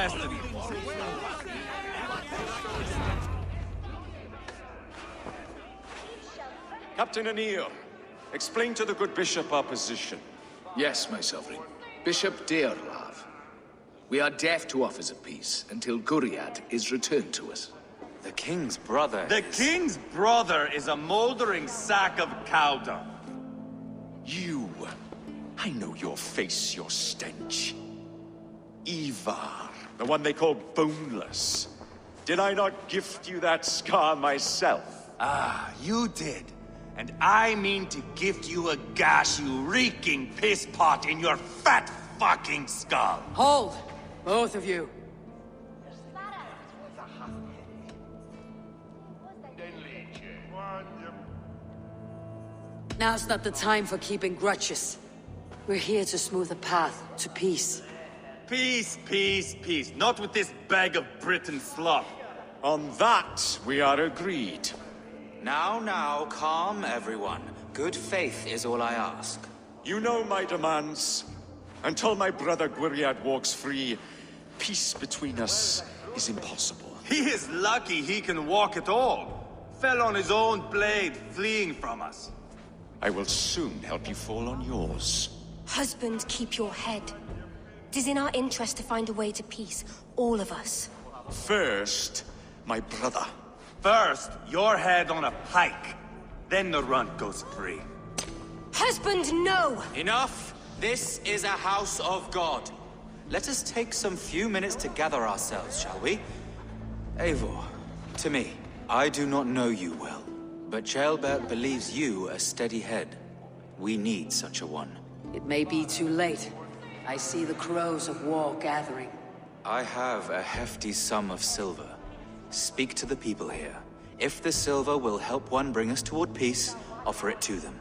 destiny. Captain Anil, explain to the good bishop our position. Yes, my sovereign. Bishop Deorlav. We are deaf to offers of peace until Guriad is returned to us. The king's brother The king's brother is a moldering sack of cow dung. You! I know your face, your stench. Ivar, the one they call boneless. Did I not gift you that scar myself? Ah, you did. And I mean to gift you a gash, you reeking piss pot in your fat fucking skull. Hold! Both of you. Now's not the time for keeping grudges. We're here to smooth a path to peace. Peace, peace, peace. Not with this bag of Britain slop. On that, we are agreed. Now, calm everyone. Good faith is all I ask. You know my demands. Until my brother Gwiriad walks free, peace between us is impossible. He is lucky he can walk at all. Fell on his own blade, fleeing from us. I will soon help you fall on yours. Husband, keep your head. It is in our interest to find a way to peace, all of us. First, my brother. First, your head on a pike. Then the runt goes free. Husband, no! Enough! This is a house of God. Let us take some few minutes to gather ourselves, shall we? Eivor, to me, I do not know you well, but Ceolbert believes you a steady head. We need such a one. It may be too late. I see the crows of war gathering. I have a hefty sum of silver. Speak to the people here. If the silver will help one bring us toward peace, offer it to them.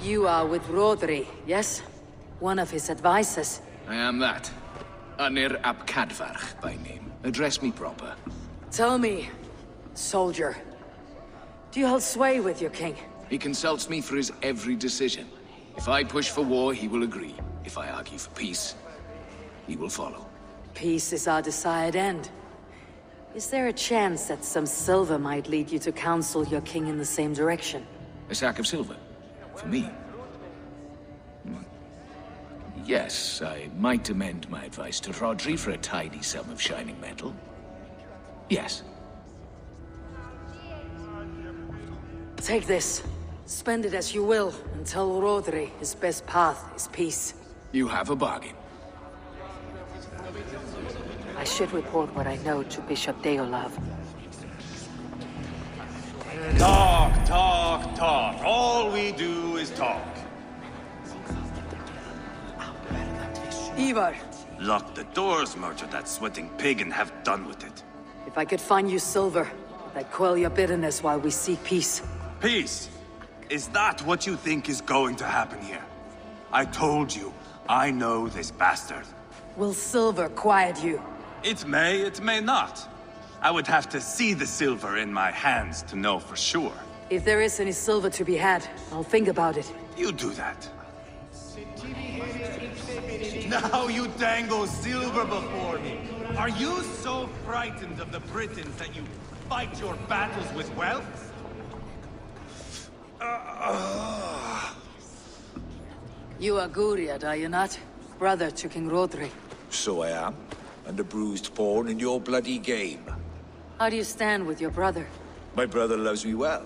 You are with Rodri, yes? One of his advisors. I am that. Anir ap Cadfarch by name. Address me proper. Tell me, soldier, do you hold sway with your king? He consults me for his every decision. If I push for war, he will agree. If I argue for peace, he will follow. Peace is our desired end. Is there a chance that some silver might lead you to counsel your king in the same direction? A sack of silver? For me? Yes, I might amend my advice to Rodri for a tidy sum of shining metal. Yes. Take this. Spend it as you will, and tell Rodri his best path is peace. You have a bargain. I should report what I know to Bishop Deorlav. Talk, talk, talk. All we do is talk. Ivar, Lock the doors, murder that sweating pig, and have done with it. if I could find you silver, would that quell your bitterness while we seek peace? Peace? Is that what you think is going to happen here? I told you, I know this bastard. Will silver quiet you? It may not. I would have to see the silver in my hands to know for sure. If there is any silver to be had, I'll think about it. You do that. Now you dangle silver before me. Are you so frightened of the Britons that you fight your battles with wealth? You are Guriad, are you not? Brother to King Rodri. So I am, and a bruised pawn in your bloody game. How do you stand with your brother? My brother loves me well.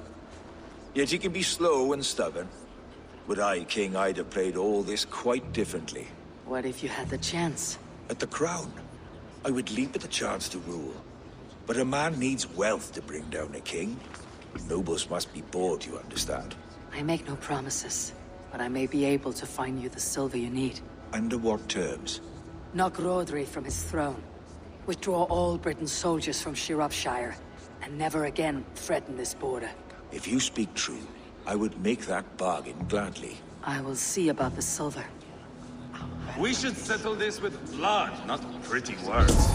Yet he can be slow and stubborn. Were I king, I'd have played all this quite differently. What if you had the chance? At the crown, I would leap at the chance to rule. But a man needs wealth to bring down a king. Nobles must be bought, you understand. I make no promises, but I may be able to find you the silver you need. Under what terms? Knock Rodri from his throne. Withdraw all Britain's soldiers from Shropshire, and never again threaten this border. If you speak true, I would make that bargain gladly. I will see about the silver. We should settle this with blood, not pretty words.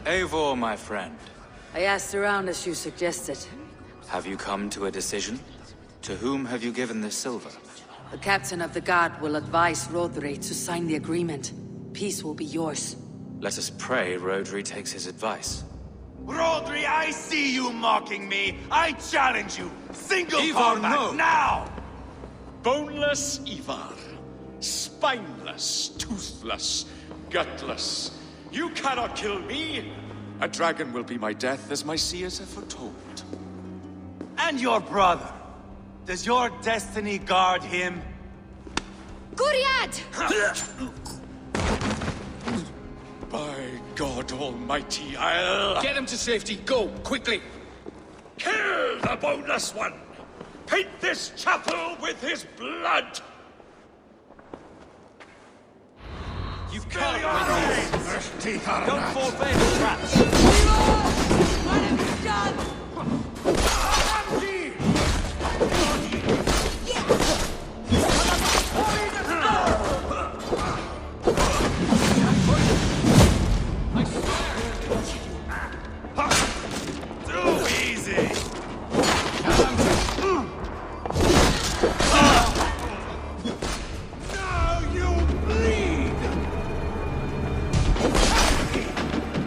Eivor, my friend. I asked around as you suggested. Have you come to a decision? To whom have you given this silver? The captain of the guard will advise Rodri to sign the agreement. Peace will be yours. Let us pray Rodri takes his advice. Rodri, I see you mocking me! I challenge you! Single Ivar, combat, no. now! Boneless Ivar. Spineless, toothless, gutless. You cannot kill me! A dragon will be my death, as my seers have foretold. And your brother. Does your destiny guard him? Guriad! By God Almighty, I'll... Get him to safety. Go, quickly. Kill the boneless one! Paint this chapel with his blood! You can't your win. Don't fall for any traps. Too easy! Now you bleed!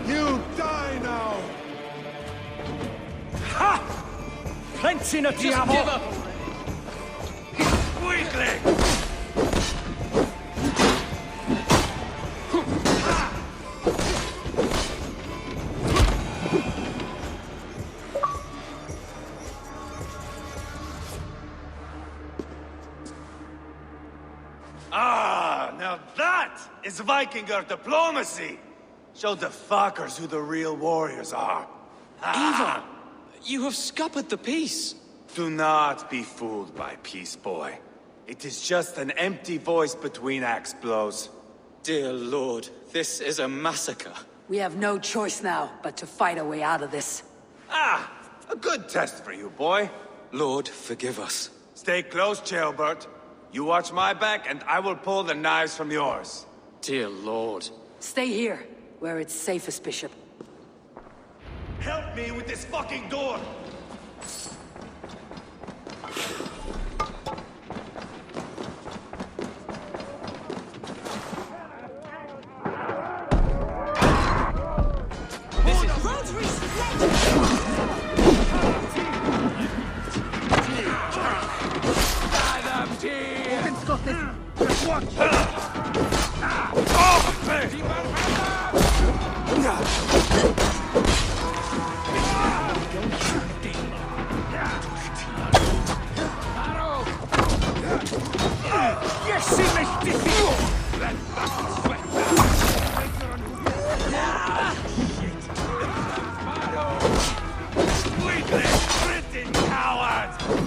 You die now! Ha! Plenty na Just give up. Weakling! Ah, now that is Vikinger diplomacy! Show the fuckers who the real warriors are. Ivar, you have scuppered the peace. Do not be fooled by peace, boy. It is just an empty voice between axe blows. Dear Lord, this is a massacre. We have no choice now but to fight our way out of this. Ah, a good test for you, boy. Lord, forgive us. Stay close, Chaelbert. You watch my back, and I will pull the knives from yours. Dear Lord. Stay here, where it's safest, Bishop. Help me with this fucking door!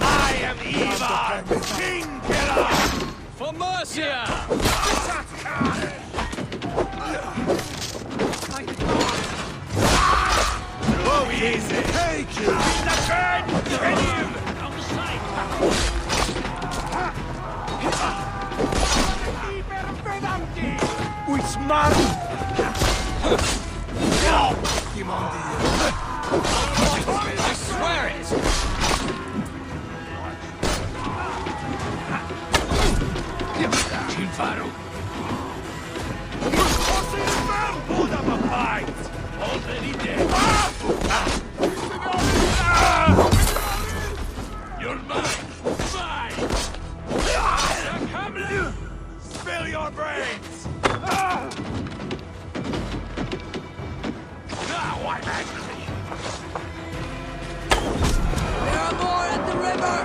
I am Ivar, King Killer! For Mercia! Oh, easy! Take you! The bird! Continue! Which man? I swear it. Put up a fight! Already dead! You're mine! Mine! Spill your brains! Now I'm angry! There are more at the river!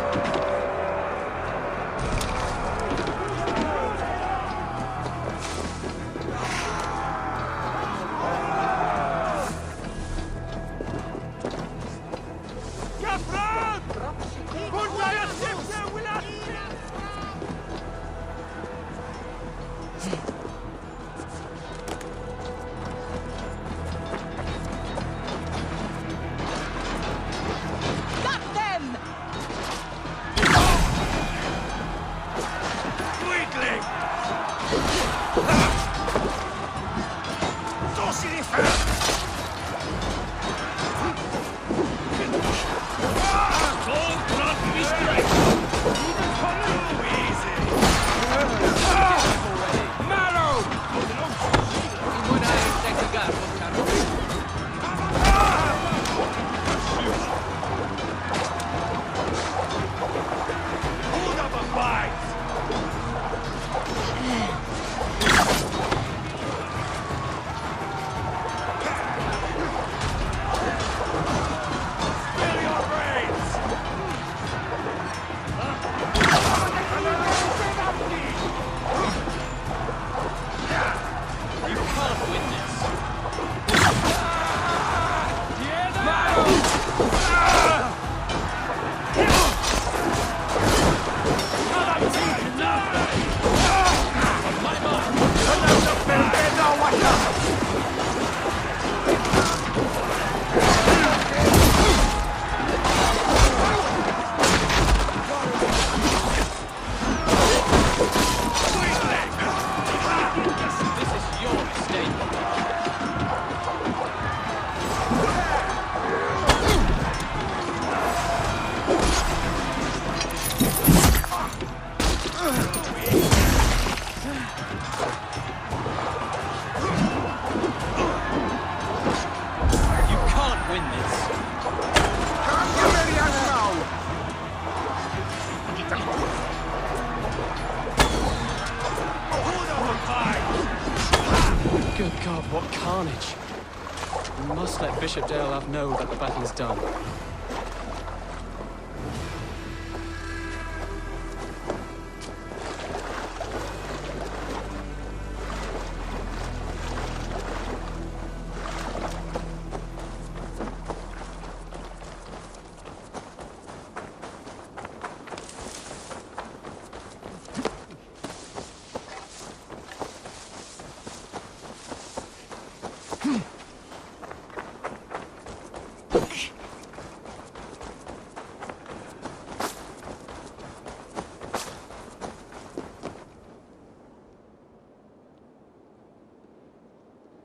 Can't win this. Good God, what carnage. We must let Bishop Deorlaf know that the battle's done.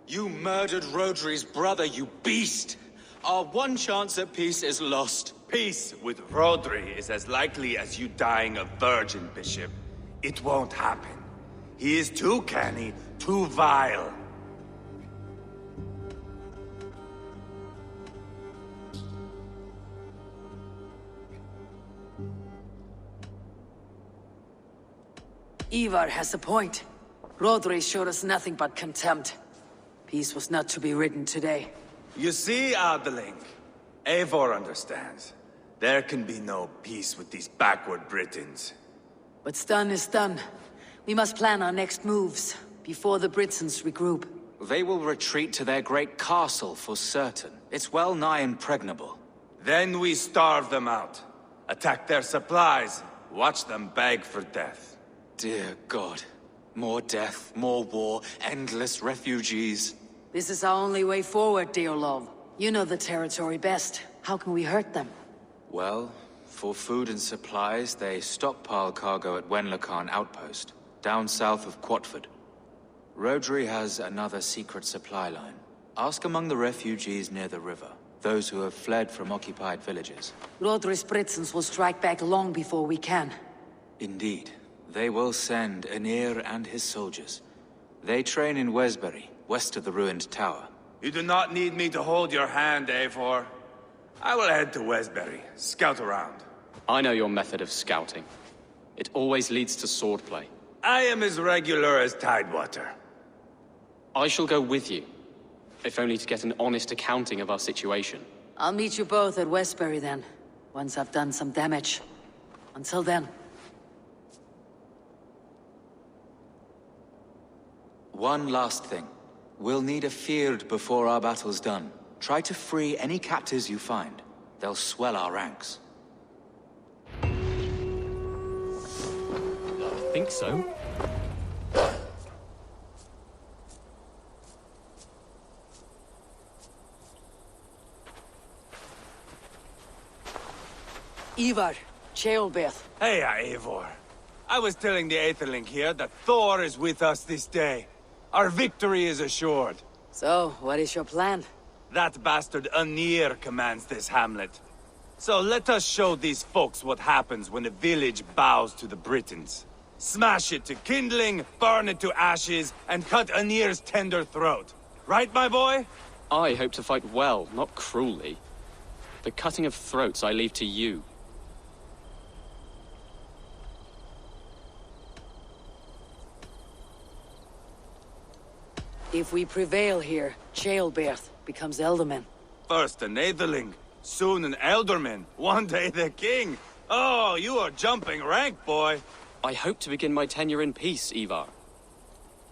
You murdered Rodri's brother, you beast! Our one chance at peace is lost. Peace with Rodri is as likely as you dying a virgin, Bishop. It won't happen. He is too canny, too vile. Ivar has a point. Rodri showed us nothing but contempt. Peace was not to be written today. You see, Adeling, Eivor understands. There can be no peace with these backward Britons. What's done is done. We must plan our next moves, before the Britons regroup. They will retreat to their great castle for certain. It's well nigh impregnable. Then we starve them out. Attack their supplies. Watch them beg for death. Dear God. More death, more war, endless refugees. This is our only way forward, Deorlov. You know the territory best. How can we hurt them? Well, for food and supplies, they stockpile cargo at Wenlocarn outpost, down south of Quatford. Rodri has another secret supply line. Ask among the refugees near the river, those who have fled from occupied villages. Rodri's Britons will strike back long before we can. Indeed. They will send Aenir and his soldiers. They train in Wesbury, west of the ruined tower. You do not need me to hold your hand, Eivor. I will head to Wesbury, scout around. I know your method of scouting. It always leads to swordplay. I am as regular as Tidewater. I shall go with you, if only to get an honest accounting of our situation. I'll meet you both at Westbury then, once I've done some damage. Until then. One last thing. We'll need a field before our battle's done. Try to free any captives you find. They'll swell our ranks. I think so. Ivar, Ceolbert. Hey, Eivor. I was telling the Aetherling here that Thor is with us this day. Our victory is assured. So, what is your plan? That bastard Aenir commands this hamlet. So let us show these folks what happens when a village bows to the Britons. Smash it to kindling, burn it to ashes, and cut Aenir's tender throat. Right, my boy? I hope to fight well, not cruelly. The cutting of throats I leave to you. If we prevail here, Ceolbert becomes Elderman. First an Aetherling, soon an Elderman, one day the king. Oh, you are jumping rank, boy. I hope to begin my tenure in peace, Ivar.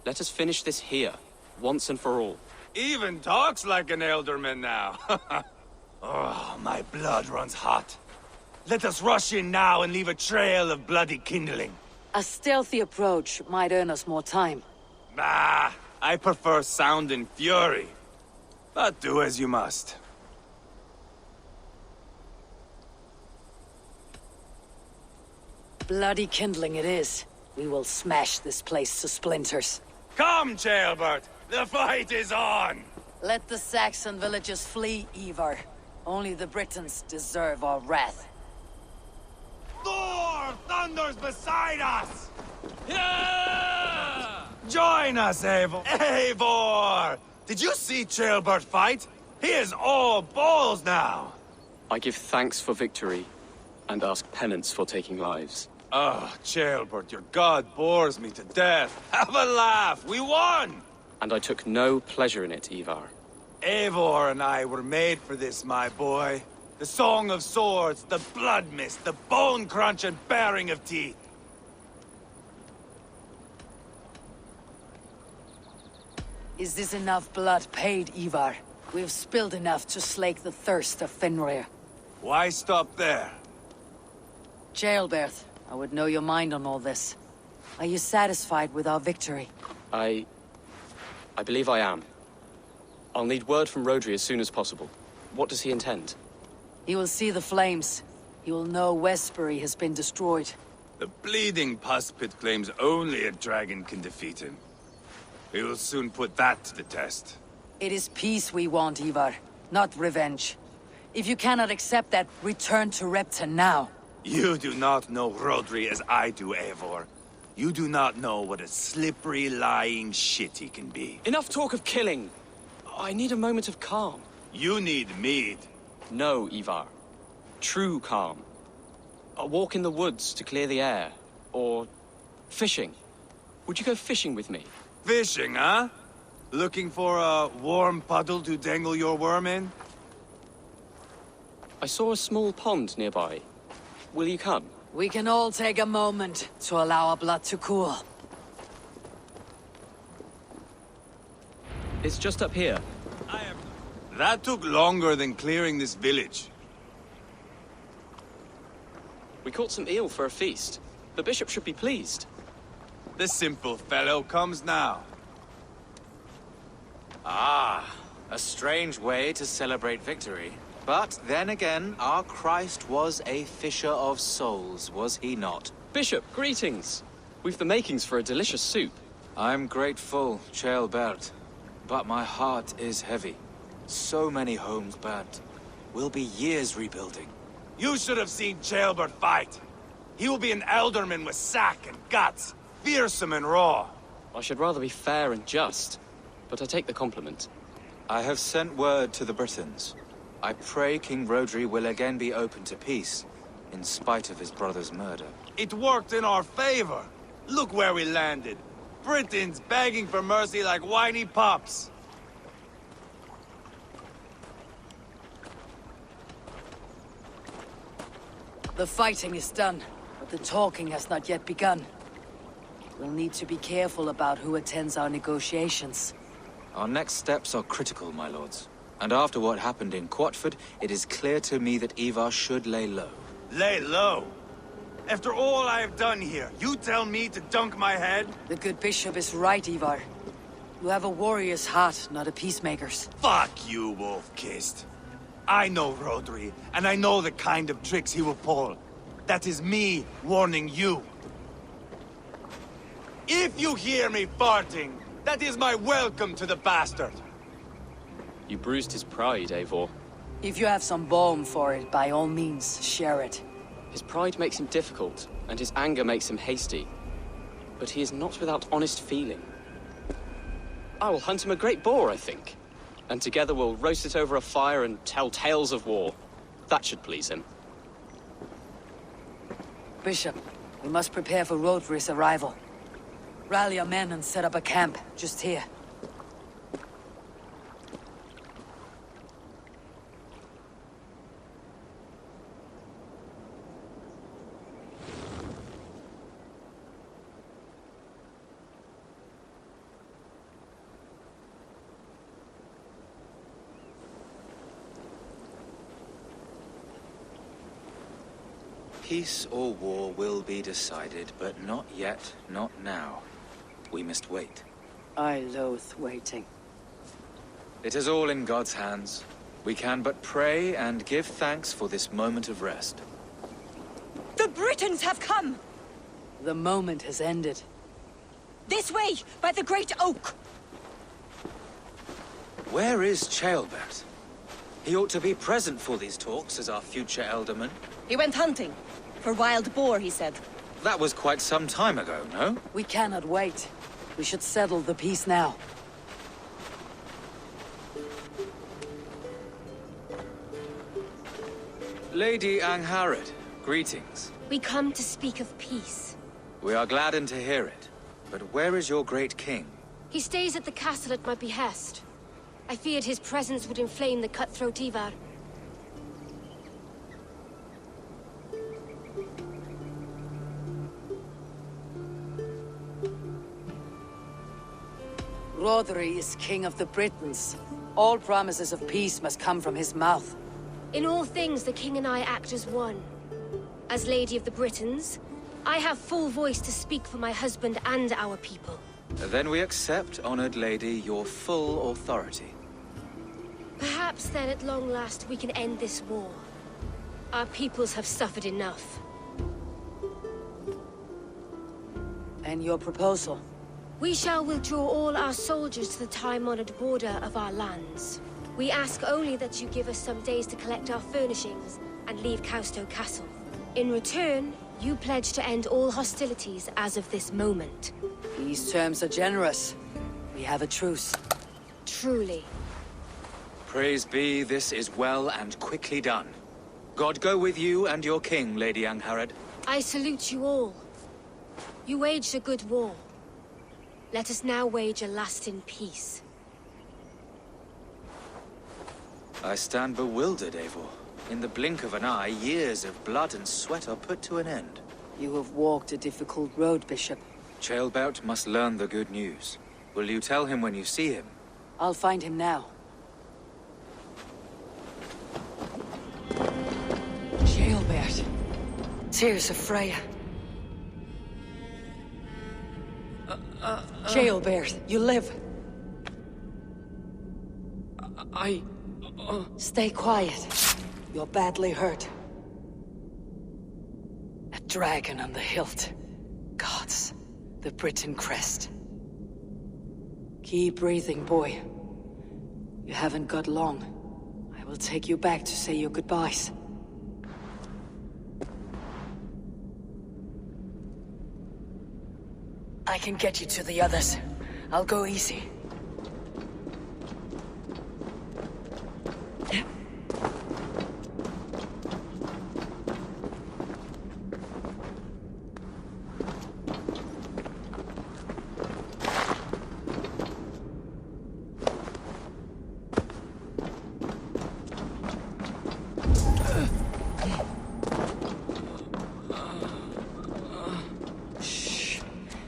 Let us finish this here, once and for all. Even talks like an Elderman now. Oh, my blood runs hot. Let us rush in now and leave a trail of bloody kindling. A stealthy approach might earn us more time. Bah, I prefer sound and fury. But do as you must. Bloody kindling it is. We will smash this place to splinters. Come, Ceolbert! The fight is on! Let the Saxon villagers flee, Ivar. Only the Britons deserve our wrath. Thor thunders beside us! Yeah! Join us, Eivor! Eivor! Did you see Ceolbert fight? He is all balls now! I give thanks for victory, and ask penance for taking lives. Oh, Ceolbert, your god bores me to death. Have a laugh! We won! And I took no pleasure in it, Ivar. Eivor and I were made for this, my boy. The song of swords, the blood mist, the bone crunch and baring of teeth. Is this enough blood paid, Ivar? We've spilled enough to slake the thirst of Fenrir. Why stop there? Ceolbert, I would know your mind on all this. Are you satisfied with our victory? I believe I am. I'll need word from Rodri as soon as possible. What does he intend? He will see the flames. He will know Westbury has been destroyed. The bleeding pus pit claims only a dragon can defeat him. We will soon put that to the test. It is peace we want, Ivar, not revenge. If you cannot accept that, return to Repton now. You do not know Rodri as I do, Eivor. You do not know what a slippery, lying shit he can be. Enough talk of killing! I need a moment of calm. You need mead. No, Ivar. True calm. A walk in the woods to clear the air. Or fishing. Would you go fishing with me? Fishing, huh? Looking for a warm puddle to dangle your worm in? I saw a small pond nearby. Will you come? We can all take a moment to allow our blood to cool. It's just up here. That took longer than clearing this village. We caught some eel for a feast. The bishop should be pleased. The simple fellow comes now. Ah, a strange way to celebrate victory. But then again, our Christ was a fisher of souls, was he not? Bishop, greetings! We've the makings for a delicious soup. I'm grateful, Ceolbert, but my heart is heavy. So many homes burnt. We'll be years rebuilding. You should have seen Ceolbert fight. He will be an alderman with sack and guts, fearsome and raw. I should rather be fair and just, but I take the compliment. I have sent word to the Britons. I pray King Rodri will again be open to peace, in spite of his brother's murder. It worked in our favor. Look where we landed. Britons begging for mercy like whiny pups. The fighting is done, but the talking has not yet begun. We'll need to be careful about who attends our negotiations. Our next steps are critical, my lords. And after what happened in Quatford, it is clear to me that Ivar should lay low. Lay low? After all I have done here, you tell me to dunk my head? The good bishop is right, Ivar. You have a warrior's heart, not a peacemaker's. Fuck you, wolf-kissed. I know Rodri, and I know the kind of tricks he will pull. That is me warning you. If you hear me farting, that is my welcome to the bastard. You bruised his pride, Eivor. If you have some balm for it, by all means, share it. His pride makes him difficult, and his anger makes him hasty. But he is not without honest feeling. I will hunt him a great boar, I think. And together we'll roast it over a fire and tell tales of war. That should please him. Bishop, we must prepare for Rodri's arrival. Rally our men and set up a camp, just here. Peace or war will be decided, but not yet, not now. We must wait. I loathe waiting. It is all in God's hands. We can but pray and give thanks for this moment of rest. The Britons have come! The moment has ended. This way, by the Great Oak! Where is Ceolbert? He ought to be present for these talks as our future elderman. He went hunting. For wild boar, he said. That was quite some time ago, no? We cannot wait. We should settle the peace now. Lady Angharad, greetings. We come to speak of peace. We are gladdened to hear it. But where is your great king? He stays at the castle at my behest. I feared his presence would inflame the cutthroat Ivar. Rodri is king of the Britons. All promises of peace must come from his mouth. In all things, the king and I act as one. As Lady of the Britons, I have full voice to speak for my husband and our people. Then we accept, honored lady, your full authority. Perhaps then at long last we can end this war. Our peoples have suffered enough. And your proposal? We shall withdraw all our soldiers to the time-honored border of our lands. We ask only that you give us some days to collect our furnishings and leave Causto Castle. In return, you pledge to end all hostilities as of this moment. These terms are generous. We have a truce. Truly. Praise be, this is well and quickly done. God go with you and your king, Lady Angharad. I salute you all. You waged a good war. Let us now wage a lasting peace. I stand bewildered, Eivor. In the blink of an eye, years of blood and sweat are put to an end. You have walked a difficult road, Bishop. Chaelbert must learn the good news. Will you tell him when you see him? I'll find him now. Chaelbert. Tears of Freya. Chaelbert, you live. Stay quiet. You're badly hurt. A dragon on the hilt. Gods, the Briton crest. Keep breathing, boy. You haven't got long. I will take you back to say your goodbyes. I can get you to the others. I'll go easy.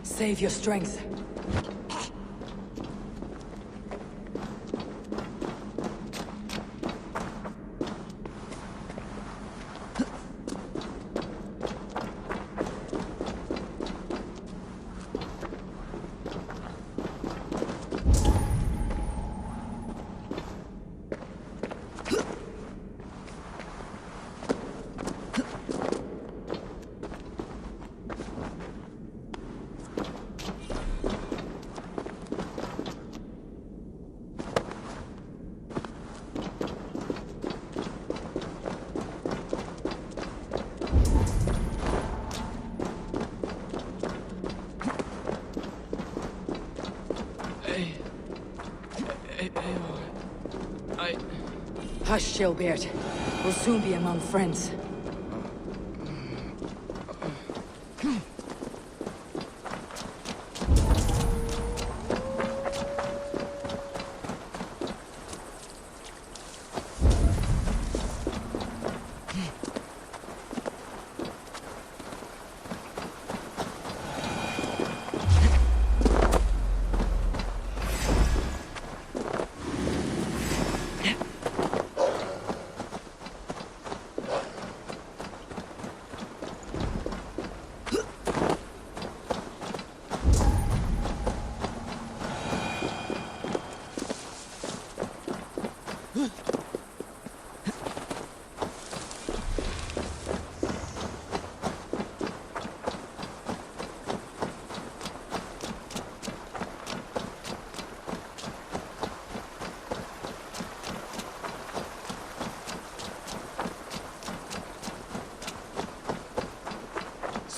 Save your strength. Hush, Chaelbert. We'll soon be among friends.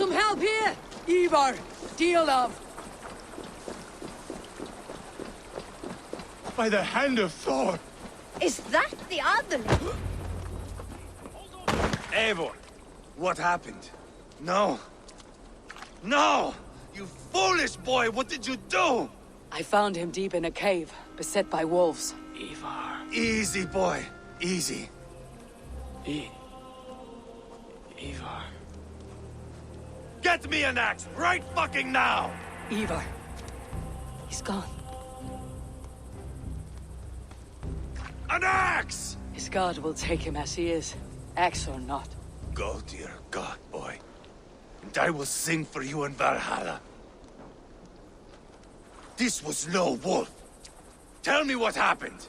Some help here! Ivar! Deal of! By the hand of Thor! Is that the other? Eivor, what happened? No. No! You foolish boy, what did you do? I found him deep in a cave, beset by wolves. Ivar. Easy, boy. Easy. Ivar. Get me an axe right fucking now! Ivar. He's gone. An axe! His god will take him as he is, axe or not. Go to your god, boy. And I will sing for you in Valhalla. This was no wolf. Tell me what happened.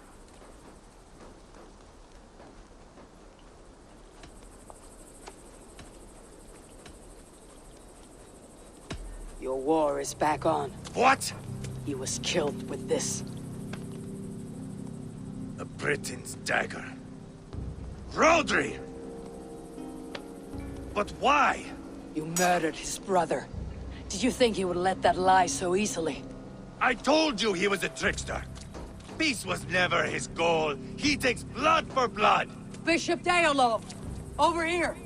Your war is back on. What? He was killed with this. A Briton's dagger. Rodri! But why? You murdered his brother. Did you think he would let that lie so easily? I told you he was a trickster. Peace was never his goal. He takes blood for blood. Bishop Deolov! Over here!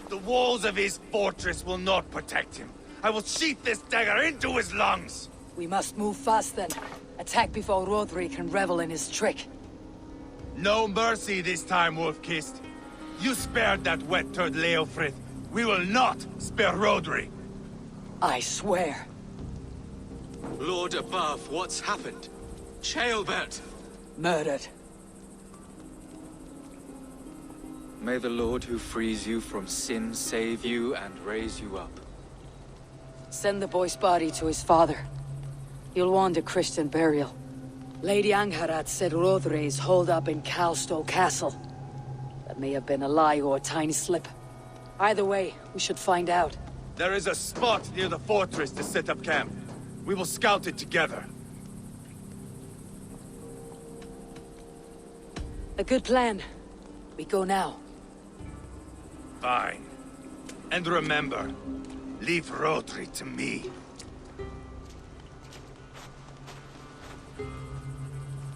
The walls of his fortress will not protect him. I will sheath this dagger into his lungs. We must move fast then. Attack before Rodri can revel in his trick. No mercy this time, Wolf-Kissed. You spared that wet turd Leofrith. We will not spare Rodri. I swear. Lord above, what's happened? Ceolbert! Murdered. May the Lord who frees you from sin save you and raise you up. Send the boy's body to his father. He'll want a Christian burial. Lady Angharad said Rodri is holed up in Cowstow Castle. That may have been a lie or a tiny slip. Either way, we should find out. There is a spot near the fortress to set up camp. We will scout it together. A good plan. We go now. Fine. And remember, leave Rodri to me.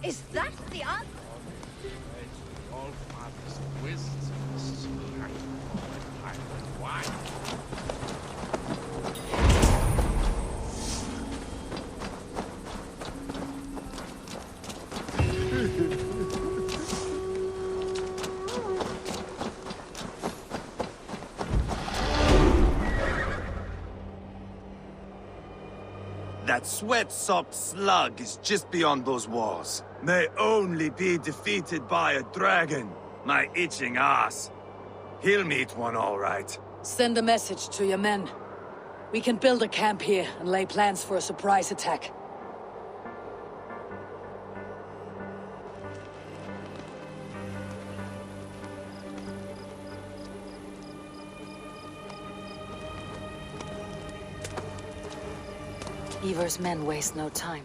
Is that the other? That sweat-sopped slug is just beyond those walls. May only be defeated by a dragon. My itching ass. He'll meet one all right. Send a message to your men. We can build a camp here and lay plans for a surprise attack. Eivor's men waste no time.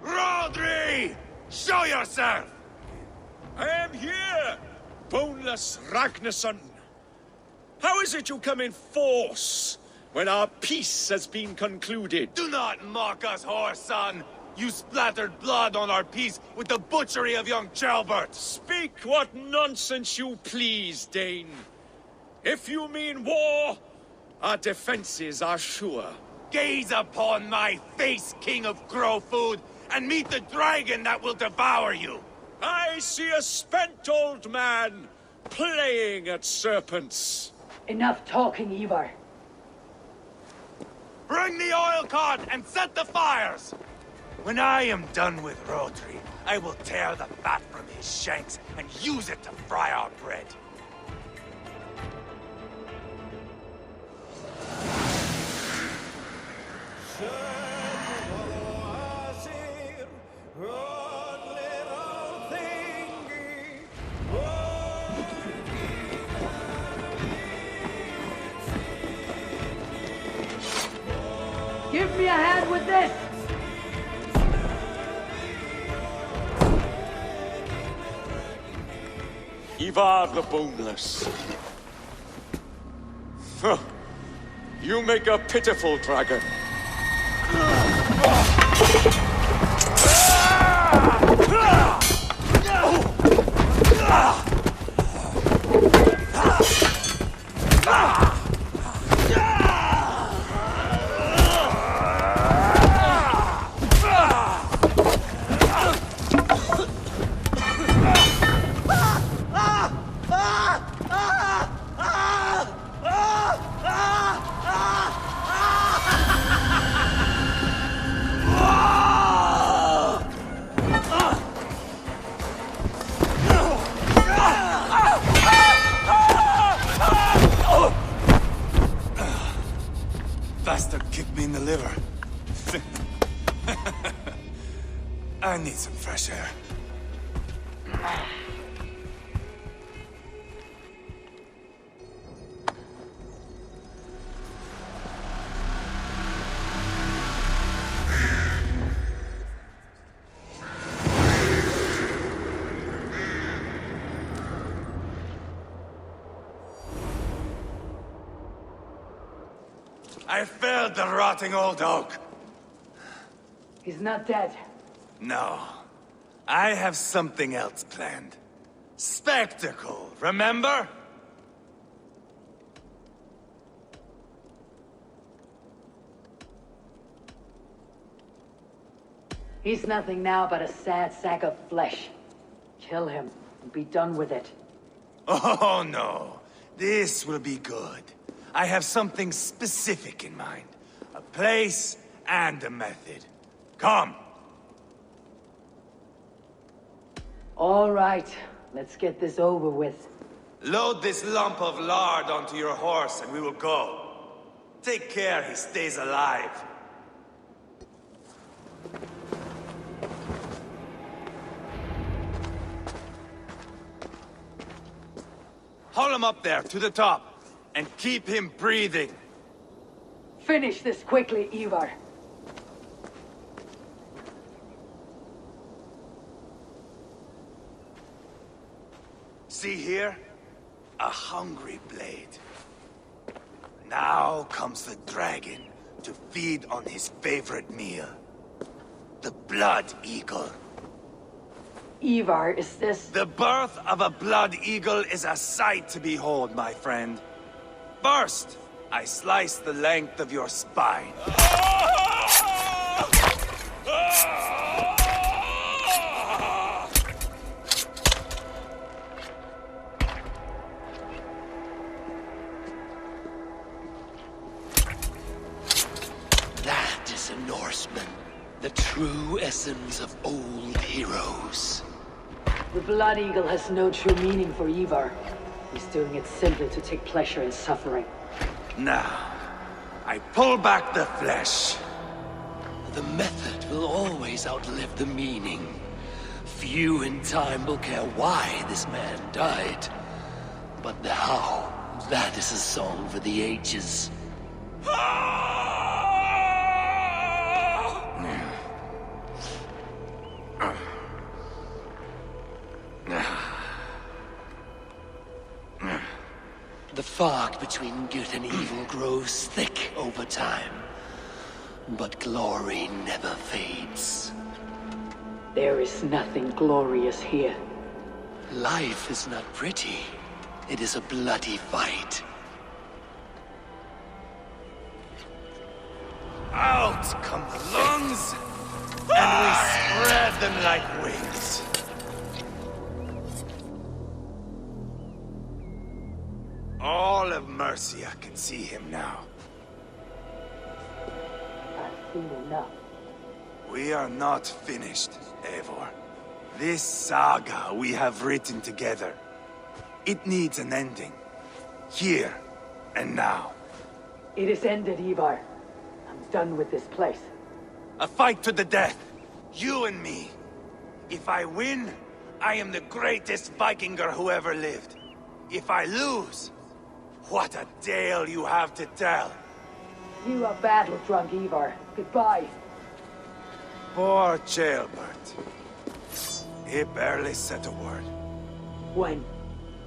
Rodri! Show yourself! I am here, boneless Ragnarsson. How is it you come in force when our peace has been concluded? Do not mock us, whore son! You splattered blood on our peace with the butchery of young Ceolbert! Speak what nonsense you please, Dane. If you mean war, our defenses are sure. Gaze upon my face, King of Crow Food, and meet the dragon that will devour you! I see a spent old man playing at serpents. Enough talking, Ivar. Bring the oil cart and set the fires! When I am done with Rodri, I will tear the fat from his shanks and use it to fry our bread. Give me a hand with this! Ivar the Boneless. Huh. You make a pitiful dragon. Bastard kicked me in the liver. I need some fresh air. I felled the rotting old oak. He's not dead. No. I have something else planned. Spectacle, remember? He's nothing now but a sad sack of flesh. Kill him and be done with it. Oh no. This will be good. I have something specific in mind. A place and a method. Come! All right, let's get this over with. Load this lump of lard onto your horse and we will go. Take care he stays alive. Haul him up there, to the top. And keep him breathing. Finish this quickly, Ivar. See here? A hungry blade. Now comes the dragon to feed on his favorite meal. The blood eagle. Ivar, is this... The birth of a blood eagle is a sight to behold, my friend. First, I slice the length of your spine. That is a Norseman. The true essence of old heroes. The Blood Eagle has no true meaning for Ivar. He's doing it simply to take pleasure in suffering. Now, I pull back the flesh. The method will always outlive the meaning. Few in time will care why this man died. But the how, that is a song for the ages. The fog between good and evil grows thick over time. But glory never fades. There is nothing glorious here. Life is not pretty. It is a bloody fight. Out come the lungs, and we spread them like wings. All of Mercia can see him now. I've seen enough. We are not finished, Eivor. This saga we have written together, it needs an ending. Here and now. It is ended, Ivar. I'm done with this place? A fight to the death. You and me. If I win, I am the greatest Vikinger who ever lived. If I lose, what a tale you have to tell. You are battle-drunk, Ivar. Goodbye. Poor Jailbert. He barely said a word. When?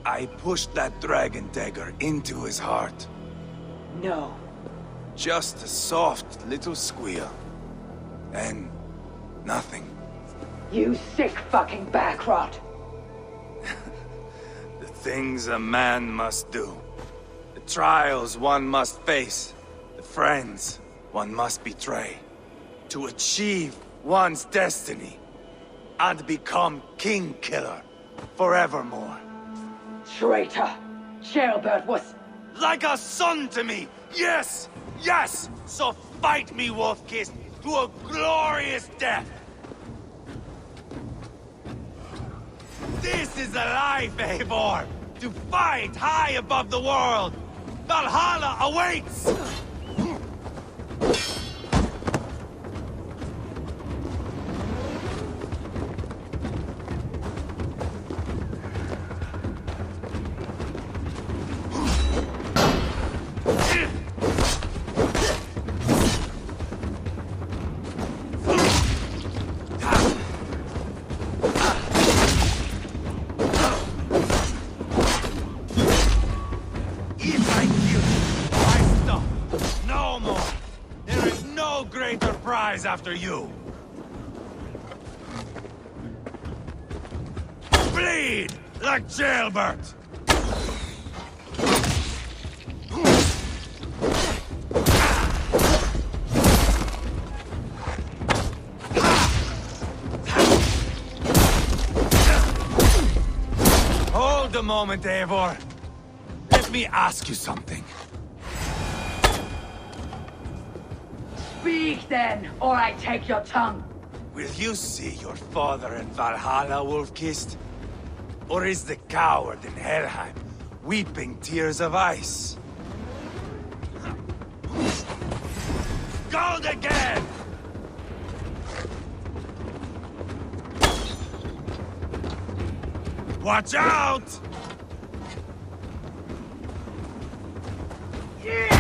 I pushed that dragon dagger into his heart. No. Just a soft little squeal. And nothing. You sick fucking backrot! The things a man must do. The trials one must face. The friends one must betray. To achieve one's destiny. And become king killer forevermore. Traitor! Jailbert was... Like a son to me! Yes! Yes! So fight me, Wolf-Kissed, to a glorious death! This is a life, Eivor! To fight high above the world! Valhalla awaits! After you. Bleed like Jailbert! Hold a moment, Eivor. Let me ask you something. Speak then, or I take your tongue. Will you see your father in Valhalla, Wolf-Kissed? Or is the coward in Helheim weeping tears of ice? Gold again! Watch out! Yeah!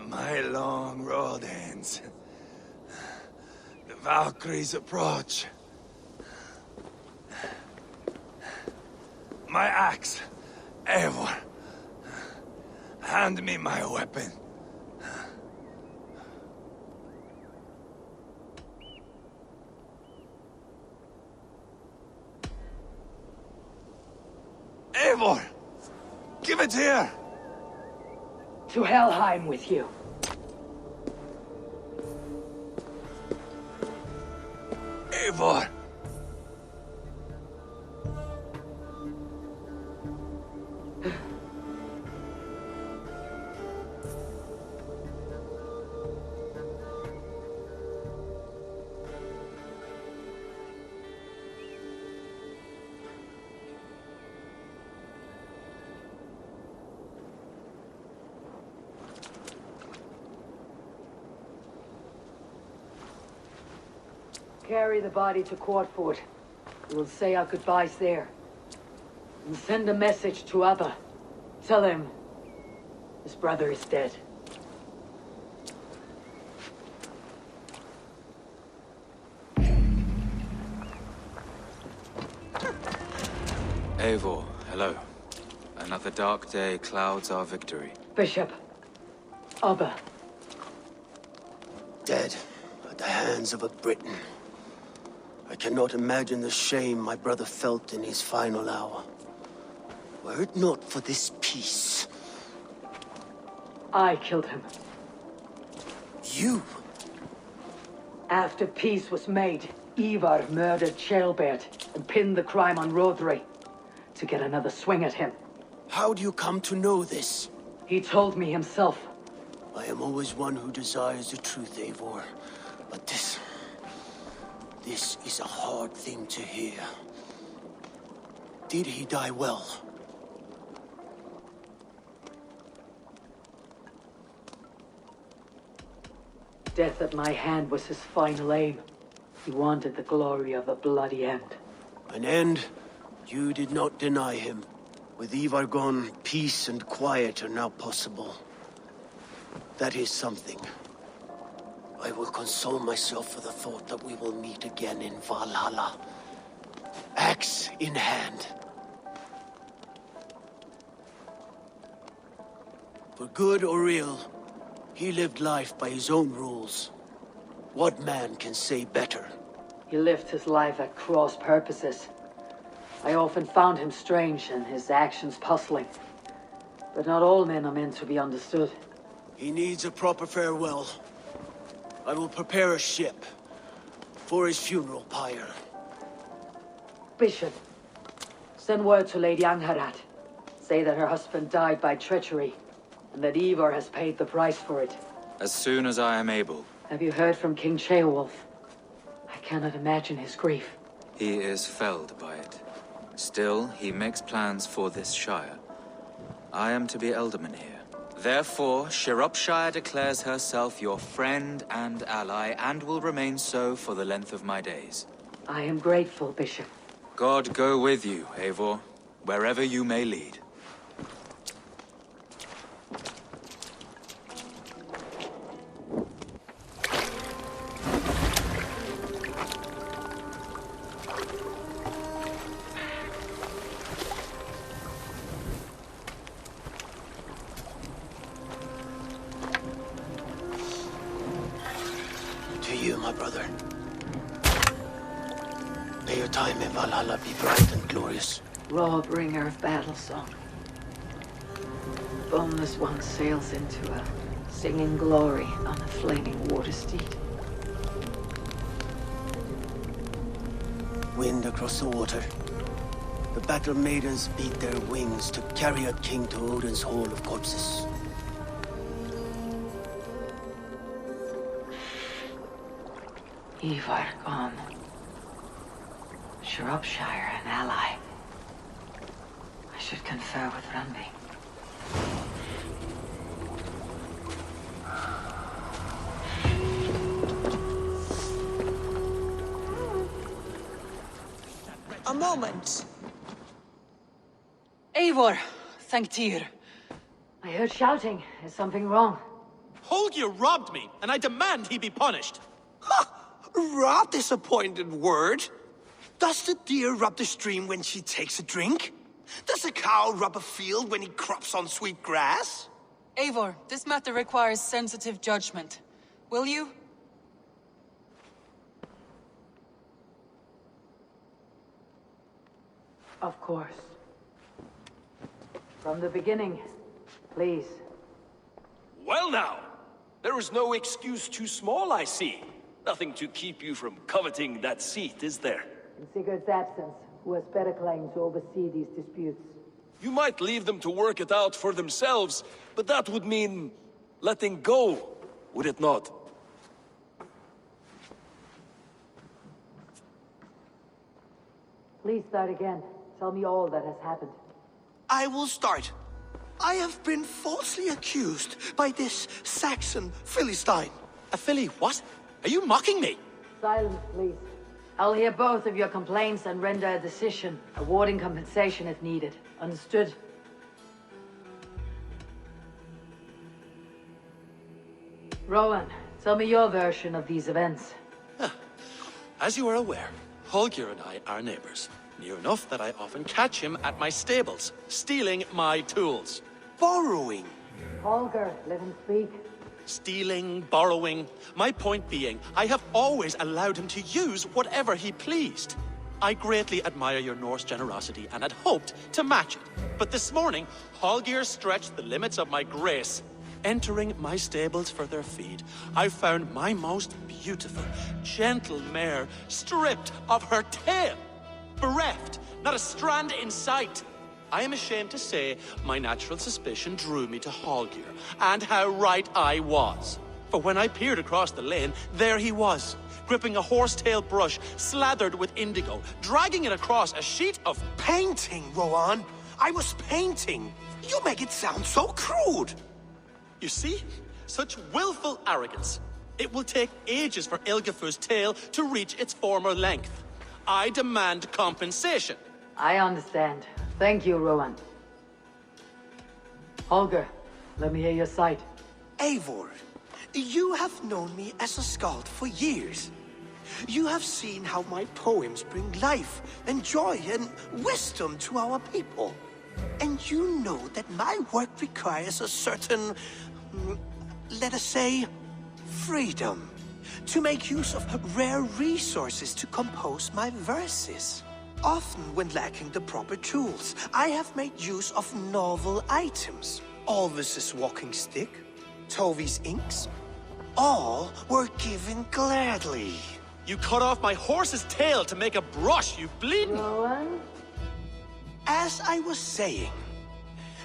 My long road ends. The Valkyries approach. My axe, Eivor. Hand me my weapon. Eivor! Give it here! To Helheim with you. Eivor! Carry the body to Courtford. We'll say our goodbyes there. And send a message to Abba. Tell him his brother is dead. Eivor, hello. Another dark day clouds our victory. Bishop. Abba. Dead at the hands of a Briton. I cannot imagine the shame my brother felt in his final hour. Were it not for this peace... I killed him. You? After peace was made, Ivar murdered Jailbert and pinned the crime on Rodri to get another swing at him. How do you come to know this? He told me himself. I am always one who desires the truth, Eivor. But this is a hard thing to hear. Did he die well? Death at my hand was his final aim. He wanted the glory of a bloody end. An end you did not deny him. With Ivar gone, peace and quiet are now possible. That is something. I will console myself for the thought that we will meet again in Valhalla. Axe in hand. For good or ill, he lived life by his own rules. What man can say better? He lived his life at cross purposes. I often found him strange and his actions puzzling. But not all men are meant to be understood. He needs a proper farewell. I will prepare a ship for his funeral pyre. Bishop, send word to Lady Angharad. Say that her husband died by treachery, and that Eivor has paid the price for it. As soon as I am able. Have you heard from King Ceolwulf? I cannot imagine his grief. He is felled by it. Still, he makes plans for this shire. I am to be alderman here. Therefore, Shropshire declares herself your friend and ally, and will remain so for the length of my days. I am grateful, Bishop. God go with you, Eivor, wherever you may lead. To you, my brother. May your time in Valhalla be bright and glorious. Raw bringer of battle song. Boneless one sails into a singing glory on a flaming water steed. Wind across the water. The battle maidens beat their wings to carry a king to Odin's Hall of Corpses. Ivar gone. Shropshire an ally. I should confer with Randvi. A moment. Eivor, thank Tyr. I heard shouting. Is something wrong? Holger robbed me, and I demand he be punished. Ha! Rot disappointed word. Does the deer rub the stream when she takes a drink? Does a cow rub a field when he crops on sweet grass? Eivor, this matter requires sensitive judgment. Will you? Of course. From the beginning, please. Well now, there is no excuse too small, I see. Nothing to keep you from coveting that seat, is there? In Sigurd's absence, who has better claim to oversee these disputes? You might leave them to work it out for themselves, but that would mean letting go, would it not? Please start again. Tell me all that has happened. I will start. I have been falsely accused by this Saxon Philistine. A Philly what? Are you mocking me? Silence, please. I'll hear both of your complaints and render a decision, awarding compensation if needed. Understood? Rowan, tell me your version of these events. As you are aware, Holger and I are neighbors. Near enough that I often catch him at my stables, stealing my tools. Borrowing. Holger, let him speak. Stealing, borrowing. My point being, I have always allowed him to use whatever he pleased. I greatly admire your Norse generosity and had hoped to match it. But this morning, Holger stretched the limits of my grace. Entering my stables for their feed, I found my most beautiful, gentle mare stripped of her tail. Bereft, not a strand in sight. I am ashamed to say my natural suspicion drew me to Hallgeir, and how right I was. For when I peered across the lane, there he was, gripping a horsetail brush slathered with indigo, dragging it across a sheet of... Painting, Rowan! I was painting! You make it sound so crude! You see? Such willful arrogance. It will take ages for Ilgafur's tail to reach its former length. I demand compensation. I understand. Thank you, Rowan. Holger, let me hear your sight. Eivor, you have known me as a skald for years. You have seen how my poems bring life and joy and wisdom to our people. And you know that my work requires a certain, let us say, freedom. To make use of rare resources to compose my verses. Often when lacking the proper tools, I have made use of novel items. Alvis's walking stick, Tovi's inks, all were given gladly. You cut off my horse's tail to make a brush, you bleeding... Rowan? As I was saying,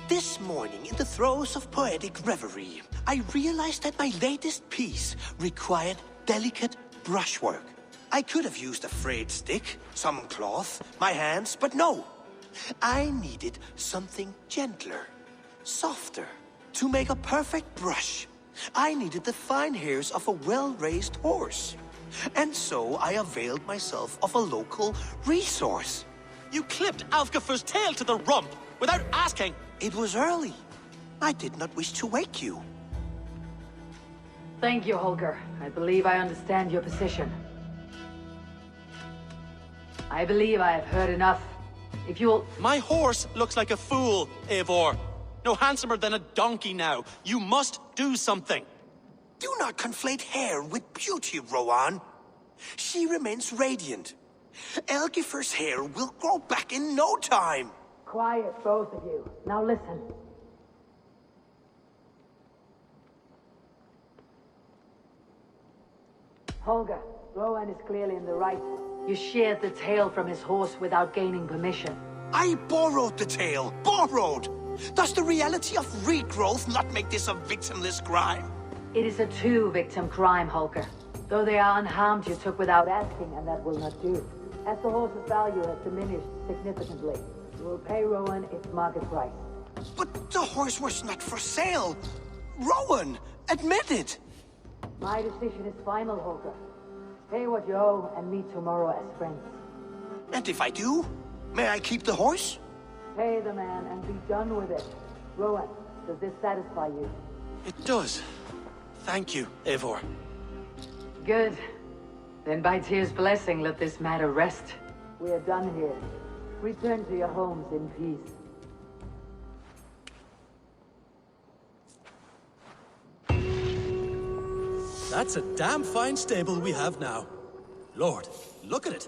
this morning in the throes of poetic reverie, I realized that my latest piece required delicate brushwork. I could have used a frayed stick, some cloth, my hands, but no. I needed something gentler, softer. To make a perfect brush, I needed the fine hairs of a well-raised horse. And so I availed myself of a local resource. You clipped Alfgafur's tail to the rump, without asking. It was early. I did not wish to wake you. Thank you, Holger. I believe I understand your position. I believe I have heard enough. If you'll... My horse looks like a fool, Eivor. No handsomer than a donkey now. You must do something. Do not conflate hair with beauty, Rowan. She remains radiant. Elgifur's hair will grow back in no time. Quiet, both of you. Now listen. Holger, Rowan is clearly in the right. You sheared the tail from his horse without gaining permission. I borrowed the tail. Borrowed! Does the reality of regrowth not make this a victimless crime? It is a two-victim crime, Holger. Though they are unharmed, you took without asking, and that will not do. As the horse's value has diminished significantly, you will pay Rowan its market price. But the horse was not for sale. Rowan, admit it. My decision is final, Holger. Pay what you owe and meet tomorrow as friends. And if I do, may I keep the horse? Pay the man and be done with it. Rowan, does this satisfy you? It does. Thank you, Eivor. Good. Then by Tyr's blessing, let this matter rest. We are done here. Return to your homes in peace. That's a damn fine stable we have now. Lord, look at it.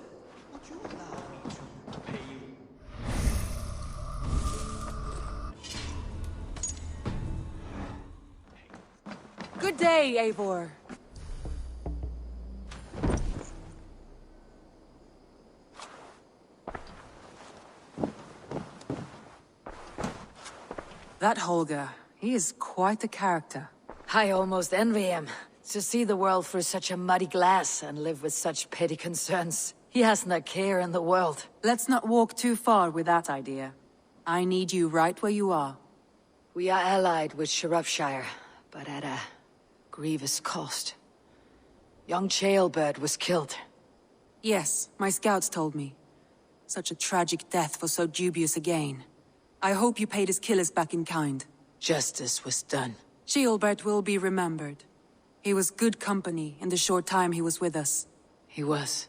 Good day, Eivor. That Holger, he is quite the character. I almost envy him. To see the world through such a muddy glass and live with such petty concerns. He hasn't a care in the world. Let's not walk too far with that idea. I need you right where you are. We are allied with Shropshire, but at a grievous cost. Young Chaelbert was killed. Yes, my scouts told me. Such a tragic death for so dubious a gain. I hope you paid his killers back in kind. Justice was done. Chaelbert will be remembered. He was good company in the short time he was with us. He was.